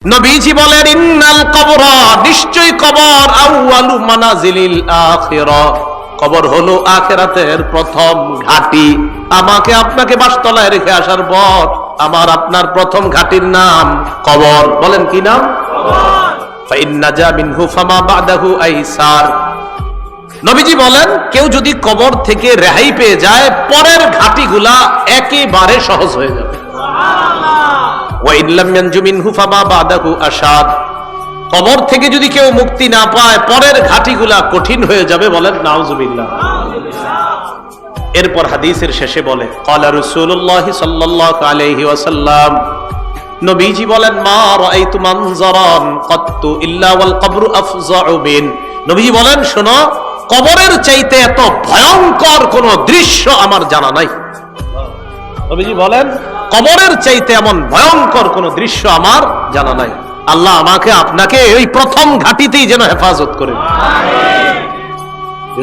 নবীজি বলেন ইন্নাল কবর, নিশ্চয়ই কবর আউয়ালু মানাজিলিল আখিরা, কবর হলো আখিরাতের প্রথম ঘাঁটি। আমাকে আপনাকে বাসতলায় রেখে আসার পর আমার আপনার প্রথম ঘাঁটির নাম কবর। বলেন কি নাম? কবর। ফাইন্নাজা মিনহু ফামা বাদাহু আইসার। নবীজি বলেন কেউ যদি কবর থেকে রেহাই পেয়ে যায় পরের ঘাঁটিগুলা একেবারে সহজ হয়ে যাবে। কবর থেকে যদি কেউ মুক্তি না পায় পরের ঘাটিগুলা কঠিন হয়ে যাবে। বলেন নাউজুবিল্লাহ। এরপর হাদিসের শেষে বলে ক্বালা রাসূলুল্লাহ সাল্লাল্লাহু আলাইহি ওয়াসাল্লাম, নবীজি বলেন মা রাআইতু মানজারান কাত্তু ইল্লা ওয়াল কবরু আফযাউ মিন। নবীজি বলেন শোনো, কবরের চাইতে এত ভয়ঙ্কর কোন দৃশ্য আমার জানা নাই। নবীজি বলেন কবরের চাইতে এমন ভয়ঙ্কর কোন দৃশ্য আমার জানা নাই। আল্লাহ আমাকে আপনাকে ওই প্রথম ঘাটিতেই যেন হেফাজত করে।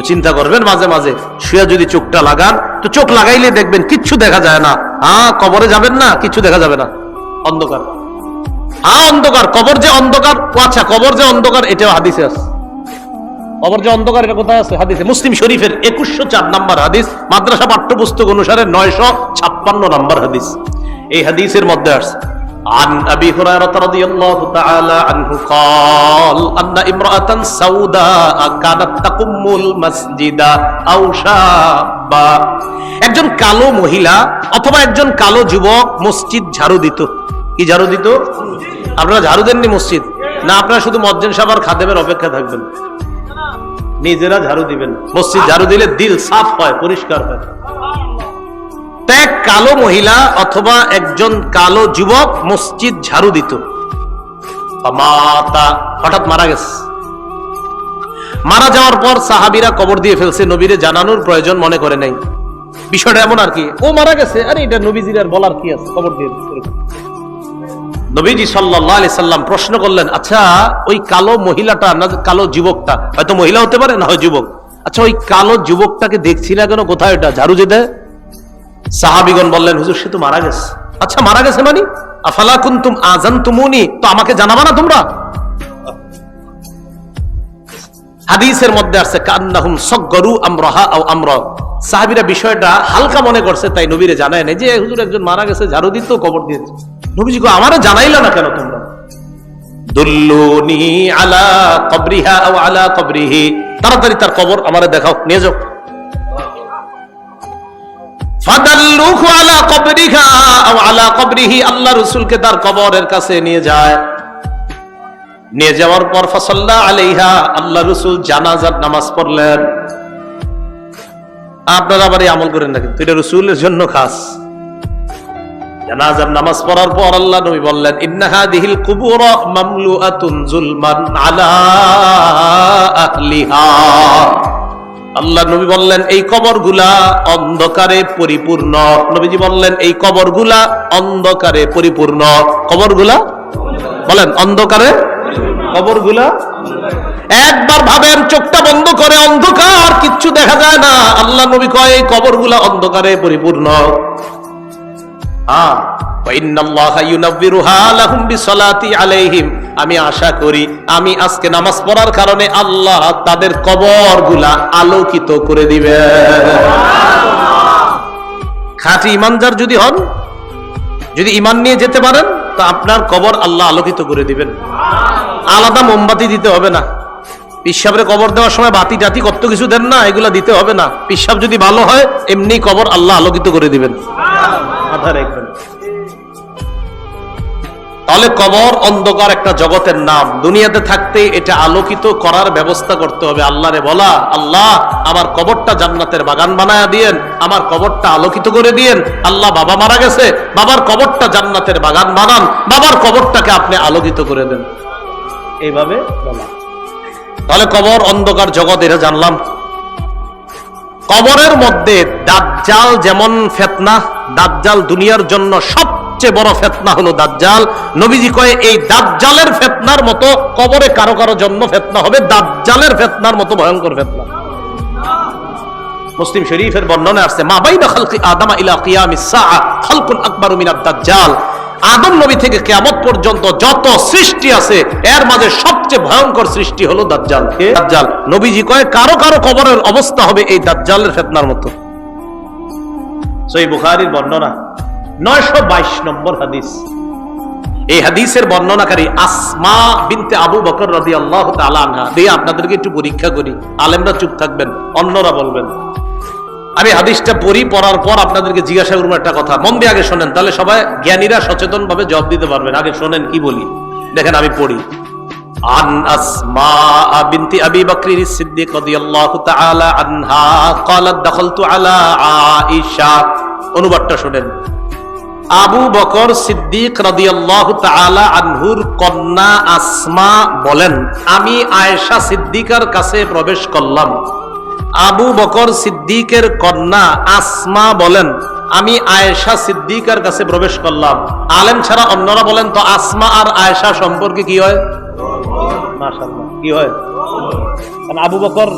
চিন্তা করবেন মাঝে মাঝে শুয়ে যদি চোখটা লাগান, তো চোখ লাগাইলে দেখবেন কিচ্ছু দেখা যায় না। কবরে যাবেন না, কিচ্ছু দেখা যাবে না, অন্ধকার। অন্ধকার, কবর যে অন্ধকার। আচ্ছা, কবর যে অন্ধকার এটাও হাদিসে আছে। কবর যে অন্ধকার এটা কোথায় আছে? হাদিসে। মুসলিম শরীফের 2104 নম্বর হাদিস, মাদ্রাসা পাঠ্যপুস্তক অনুসারে 956 নম্বর হাদিস। এই হাদিসের মধ্যে আছে عن أبي هريرة رضي الله تعالى عنه قال أن امرأة سوداء كانت تقم المسجد أو شابا। একজন কালো মহিলা অথবা একজন কালো যুবক মসজিদ ঝাড়ু দিত। কি ঝাড়ু দিত? আপনারা ঝাড়ু দেননি মসজিদ? না, আপনারা শুধু মুয়াজ্জিন সাহেব আর খাদেমের অপেক্ষা থাকবেন? নিজেরা ঝাড়ু দিবেন। মসজিদ ঝাড়ু দিলে দিল সাফ হয়, পরিষ্কার হয়। এক কালো মহিলা অথবা একজন কালো যুবক মসজিদ ঝাড়ু দিত। হঠাৎ মারা গেছে। মারা যাওয়ার পর সাহাবীরা কবর দিয়ে ফেলছে, নবীরে জানানোর প্রয়োজন মনে করে নাই। বিষয়টা এমন আর কি, ও মারা গেছে, আরে এটা নবীজির আর বলার কি আছে, কবর দিয়ে ফেলছে। নবীজি সাল্লাল্লাহু আলাইহি সাল্লাম প্রশ্ন করলেন, আচ্ছা ওই কালো মহিলাটা না কালো যুবকটা, হয়তো মহিলা হতে পারে না হয় যুবক, আচ্ছা ওই কালো যুবকটাকে দেখছি না কেন, কোথায় এটা ঝাড়ু যে দেয়? সাহাবীগণ বললেন, হুজুর সে তো মারা গেছে। আচ্ছা মারা গেছে মানে? আফালা কুনতুম আযানতুমুনি, তো আমাকে জানাবা না তোমরা? হাদিসের মধ্যে আছে কান্নাহুম সাগগরু আমরাহা আও আমরা। সাহাবীরা বিষয়টা হালকা মনে করছে, তাই নবীরে জানায় নাই যে হুজুর একজন মারা গেছে, ঝাড়ু দিত, কবর দিয়েছে। নবীজি কো আমারে জানাইলা না কেন তোমরা? দুল্লুনি আলা কবরিহা আও আলা কবরিহি, তাড়াতাড়ি তার কবর আমারে দেখাও, নিয়ে যাও। ফাদাল্লুহু আলা কবরিহা আও আলা কবরিহি, আল্লাহ রাসূলকে তার কবরের কাছে নিয়ে যায়। নিয়ে যাওয়ার পর ফাসাল্লা আলাইহা, আল্লাহ রাসূল জানাজার নামাজ পড়লেন। আপনারা আবার এই আমল করেন না, কিন্তু এটা রাসূলের জন্য খাস। জানাজার নামাজ পড়ার পর আল্লাহ নবী বললেন, ইন্না হাদিহিল কুবুর মামলুআতুন যুলমান আলা আহলিহা। আল্লাহ নবী বললেন এই কবরগুলা অন্ধকারে পরিপূর্ণ। নবীজি বললেন এই কবরগুলা অন্ধকারে পরিপূর্ণ। কবরগুলা বলেন অন্ধকারে, কবরগুলা একবার ভাবেন, চোখটা বন্ধ করে, অন্ধকার, কিচ্ছু দেখা যায় না। আল্লাহ নবী কয় এই কবরগুলা অন্ধকারে পরিপূর্ণ। আমি আশা করি আমি আজকে নামাজ পড়ার কারণে আল্লাহ তাদের কবরগুলা আলোকিত করে দিবে। খাঁটি ইমানদার যদি হন, যদি ইমান নিয়ে যেতে পারেন, তা আপনার কবর আল্লাহ আলোকিত করে দিবেন। আলাদা মোমবাতি দিতে হবে না। পিসাবের কবর দেওয়ার সময় বাতি টাতি কত কিছু দেন না, এগুলা দিতে হবে না। পিসাব যদি ভালো হয় এমনি কবর আল্লাহ আলোকিত করে দিবেন। মাথা রাখবেন। তাহলে কবর অন্ধকার একটা জগতের নাম। দুনিয়াতে থাকতে এটা আলোকিত করার ব্যবস্থা করতে হবে। আল্লাহরে বলা, আল্লাহ আমার কবরটা জান্নাতের বাগান বানায়া দিয়েন, আমার কবরটা আলোকিত করে দিয়েন। আল্লাহ বাবা মারা গেছে, বাবার কবরটা জান্নাতের বাগান বানান, বাবার কবরটাকে আপনি আলোকিত করে দেন, এইভাবে বলা। তাহলে কবর অন্ধকার জগৎ, এটা জানলাম। কবরের মধ্যে দাজ্জাল যেমন ফিতনা, দাজ্জাল দুনিয়ার জন্য সবচেয়ে বড় ফিতনা হলো দাজ্জাল। নবীজি কয় এই দাজ্জালের ফিতনার মতো কবরে কারো কারো জন্য ফিতনা হবে, দাজ্জালের ফিতনার মতো ভয়ঙ্কর ফিতনা। মুসলিম শরীফের বর্ণনা আছে মা বাইনা খালকি আদম ইলা কিয়ামিস সাআ খালকুন আকবারু মিনাদ দাজ্জাল। আদম নবী থেকে কিয়ামত পর্যন্ত যত সৃষ্টি আছে এর মাঝে সবচেয়ে ভয়ঙ্কর সৃষ্টি হলো দাজ্জাল। দাজ্জাল নবীজি কয় কারো কারো কবরের অবস্থা হবে এই দাজ্জালের ফিতনার মতো। সহিহ বুখারীর বর্ণনা 922 নম্বর হাদিস। এই হাদিসের বর্ণনাকারী আসমা বিনতে আবু বকর রাদিয়াল্লাহু তাআলা আনহা। দিয়ে আপনাদেরকে একটু পরীক্ষা করি, আলেমরা চুপ থাকবেন, অন্যরা বলবেন। আমি হাদিসটা পড়ার পর আপনাদেরকে জিজ্ঞাসা করবো একটা কথা, মন দিয়ে আগে শোনেন, তাহলে সবাই জ্ঞানীরা সচেতন ভাবে জবাব দিতে পারবেন। আগে শোনেন কি বলি, দেখেন আমি পড়ি। আন আসমা বিনতি আবি বকর সিদ্দিক রাদিয়াল্লাহু তাআলা আনহা ক্বালাত দাখালতু আলা আয়েশা। অনুবাদটা শোনেন। আবু বকর সিদ্দিক রাদিয়াল্লাহু তাআলা আনহুর কন্যা আসমা বলেন, আমি আয়েশা সিদ্দিকার কাছে প্রবেশ করলাম। আবু বকর সিদ্দিকের কন্যা আসমা বলেন, আমি আয়েশা সিদ্দিকার কাছে প্রবেশ করলাম। আলেম ছাড়া অন্যরা বলেন তো আসমা আর আয়েশা সম্পর্কে কি হয়? মাশাআল্লাহ, কি হয়? কারণ আবু বকর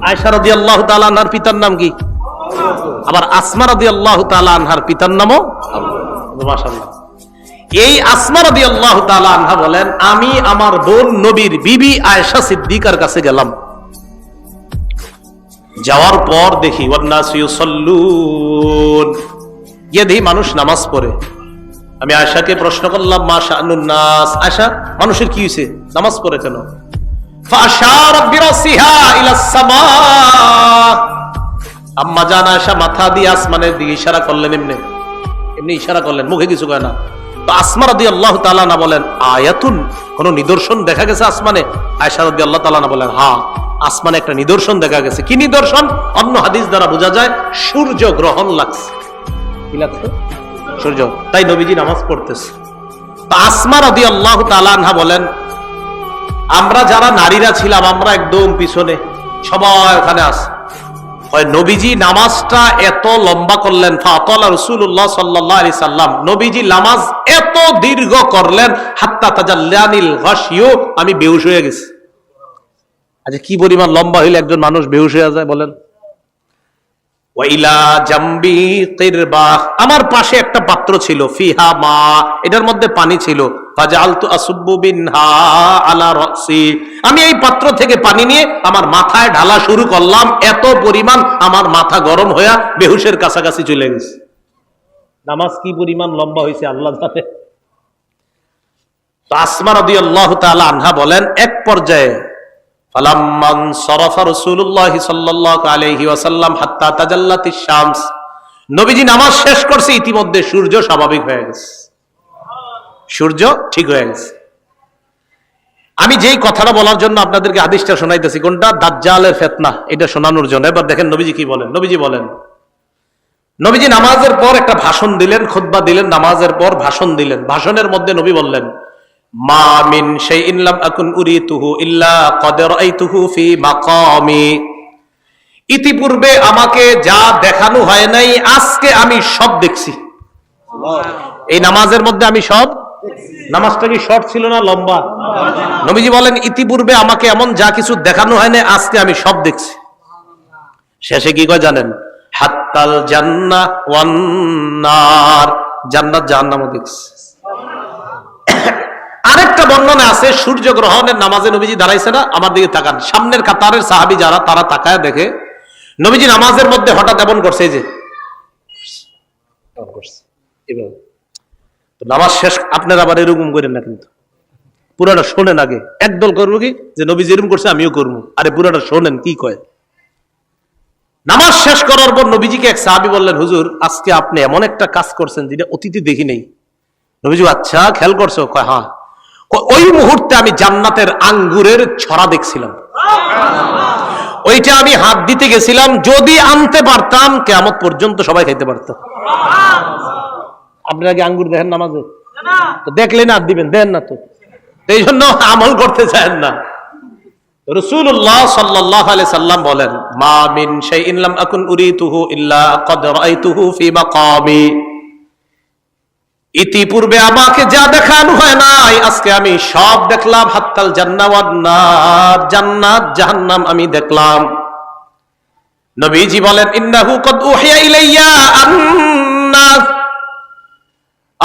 আয়েশা রাদিয়াল্লাহু তাআলা আনহার পিতার নাম কি? আবার আসমা রাদিয়াল্লাহু তাআলা আনহার পিতার নামও মাশাআল্লাহ। এই আসমা রাদিয়াল্লাহু তাআলা আনহা বলেন, আমি আমার বোন নবীর বিবি আয়েশা সিদ্দিকার কাছে গেলাম। যাওয়ার পর দেখি ওয়ান্নাসু ইউসাল্লুন, গিয়ে দেখি মানুষ নামাজ পড়ে। আমি আয়েশাকে প্রশ্ন করলাম, মা শাআনুন নাস, আয়েশা মানুষের কি হয়েছে, নামাজ পড়ে কেন? ফাআশারাত বিরাসিহা ইলাস সামা, আম্মা জান আয়েশা মাথা দিয়ে আসমানের দিকে ইশারা করলেন, এমনি ইশারা করলেন, মুখে কিছু কয় না। তো আসমা রাদিয়াল্লাহু তাআলা না বলেন, আয়াতুন, কোন নিদর্শন দেখা গেছে আসমানে? আয়েশা রাদিয়াল্লাহু তাআলা না বলেন, হ্যাঁ আসমানে একটা নিদর্শন দেখা গেছে। কি নিদর্শন? অন্য হাদিস দ্বারা বোঝা যায় সূর্য গ্রহণ লাগছে। কি লাগছে? সূর্য। তাই নবীজি নামাজ পড়তেছে। তো আসমা রাদিয়াল্লাহু তাআলা আনহা বলেন, আমরা যারা নারীরা ছিলাম আমরা একদম পিছনে, সবাই ওখানে আছে। নবীজি নামাজটা এত লম্বা করলেন, ফাতালা রাসূলুল্লাহ সাল্লাল্লাহু আলাইহি সাল্লাম, নবীজি নামাজ এত দীর্ঘ করলেন, হাত্তা তাজাল্লানিল গাশিয়ু, আমি বেহুশ হয়ে গেছি। আচ্ছা কি পরিমাণ লম্বা হইলে একজন মানুষ বেহুশ হয়ে যায় বলেন? ওয়াইলা জামবি কিরবা, আমার পাশে একটা পাত্র ছিল, ফিহা মা, এটার মধ্যে পানি ছিল। ফাজআলতু আসুব্বু বিনহা আলা রাসি, আমি এই পাত্র থেকে পানি নিয়ে আমার মাথায় ঢালা শুরু করলাম। এত পরিমাণ আমার মাথা গরম হয়ে বেহুশের কাছাকাছি চলে গেছে। নামাজ কি পরিমাণ লম্বা হয়েছে আল্লাহ জানে। তো আসমা রাদিয়াল্লাহু তাআলা আনহা বলেন, এক পর্যায়ে ফালাম্মান সরাফা রাসূলুল্লাহ সাল্লাল্লাহু আলাইহি ওয়াসাল্লাম হাত্তা তাজাল্লাতিশ শামস, নবীজি নামাজ শেষ করছে, ইতিমধ্যে সূর্য স্বাভাবিক হয়ে গেছে, সূর্য ঠিক হয়ে গেছে। আমি যেই কথাটা বলার জন্য আপনাদেরকে হাদিসটা শোনাইতেছি, কোনটা? দাজ্জালের ফিতনা, এটা শোনানোর জন্য। এবার দেখেন নবীজি কি বলেন। নবীজি বলেন, নবীজি নামাজের পর একটা ভাষণ দিলেন, খুতবা দিলেন, নামাজের পর ভাষণ দিলেন। ভাষণের মধ্যে নবী বললেন, মা মিন শাইইন লাম আকুন উরিতুহু ইল্লা ক্বাদ রাআইতুহু ফি মাকামি, ইতিপূর্বে আমাকে যা দেখানো হয় নাই আজকে আমি সব দেখছি। এই নামাজের মধ্যে আমি সব। নামাজটা কি শর্ট ছিল না লম্বা? নবীজি বলেন, ইতিপূর্বে আমাকে এমন যা কিছু দেখানো হয় না আজকে আমি সব দেখছি। শেষে কি কয় জানেন? হাত্তাল জান্নাহ ওয়ান নার, জান্নাত জাহান্নামও দেখছি। আরেকটা বর্ণনা আছে, সূর্য গ্রহণের নামাজে নবীজি দাঁড়াইছে না, আমার দিকে তাকান, সামনের কাতারের সাহাবী যারা, তারা তাকায় দেখে নবীজি নামাজের মধ্যে হঠাৎ এমন করছে, এই যে নামাজ শেষ। আপনারা আবার এরকম করেন না, কিন্তু পুরাটা শোনেন আগে। একদল করবো কি যে নবীজি এরকম করছে আমিও করবো, আরে পুরাটা শোনেন কি কয়। নামাজ শেষ করার পর নবীজিকে এক সাহাবী বললেন, হুজুর আজকে আপনি এমন একটা কাজ করছেন যেটা অতীতে দেখি নেই। নবীজি, আচ্ছা খেয়াল করছো? কয় হ্যাঁ। ওই মুহূর্তে আমি জান্নাতের আঙ্গুরের ছড়া দেখছিলাম, ওইটা আমি হাত দিতে গেছিলাম, যদি আনতে পারতাম কিয়ামত পর্যন্ত সবাই খাইতে পারত। আপনারা কি আঙ্গুর দেখেন নামাজে? তো দেখলেন হাত দিবেন, দেন না তো, এই জন্য আমল করতে চান না। রাসূলুল্লাহ সাল্লাল্লাহু আলাইহি সাল্লাম বলেন, মা মিন শাইইন লাম আকুন উরিতুহু ইল্লা ক্বাদ রাআইতুহু ফি মাকামি, ইতিপূর্বে আমাকে যা দেখানো হয় নাই আজকে আমি সব দেখলাম। হাত্তাল জান্নাহ ওয়ান নার, জান্নাত জাহান্নাম আমি দেখলাম। নবীজি বলেন, ইন্নাহু ক্বাদ উহিয়া ইলাইয়া আন্না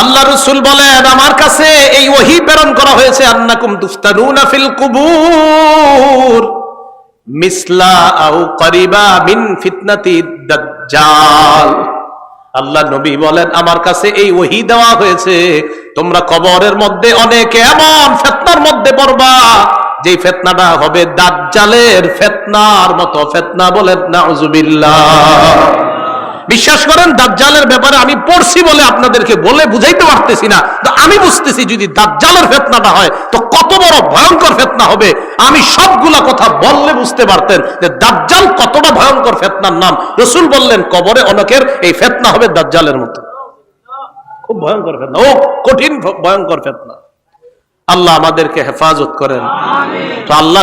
আল্লাহ রাসূল বলেন আমার কাছে এই ওহী প্রেরণ করা হয়েছে আন্নাকুম তুফতানুনা ফিল কুবুর মিসলা আও করিবা মিন ফিতনাতি দাজ্জাল। আল্লাহ নবী বলেন আমার কাছে এই ওহী দেওয়া হয়েছে তোমরা কবরের মধ্যে অনেকে এমন ফিতনার মধ্যে পড়বা যে ফিতনাটা হবে দাজ্জালের ফিতনার মতো ফিতনা। বলেন নাউজুবিল্লাহ। বিশ্বাস করেন দাজ্জালের ব্যাপারে আমি পড়ছি বলে আপনাদেরকে বলে বুঝাইতে পারতেছি না, তো আমি বুঝতেছি যদি দাজ্জালের ফিতনাটা হয় তো কত বড় ভয়ঙ্কর ফিতনা হবে। আমি সবগুলা কথা বললে বুঝতে পারতেন যে দাজ্জাল কতটা ভয়ঙ্কর ফিতনার নাম। রাসূল বললেন কবরে অনেকের এই ফিতনা হবে দাজ্জালের মতো, খুব ভয়ঙ্কর ফিতনা, ও কঠিন ভয়ঙ্কর ফিতনা। আল্লাহ আমাদেরকে হেফাজত করেন। তো আল্লাহ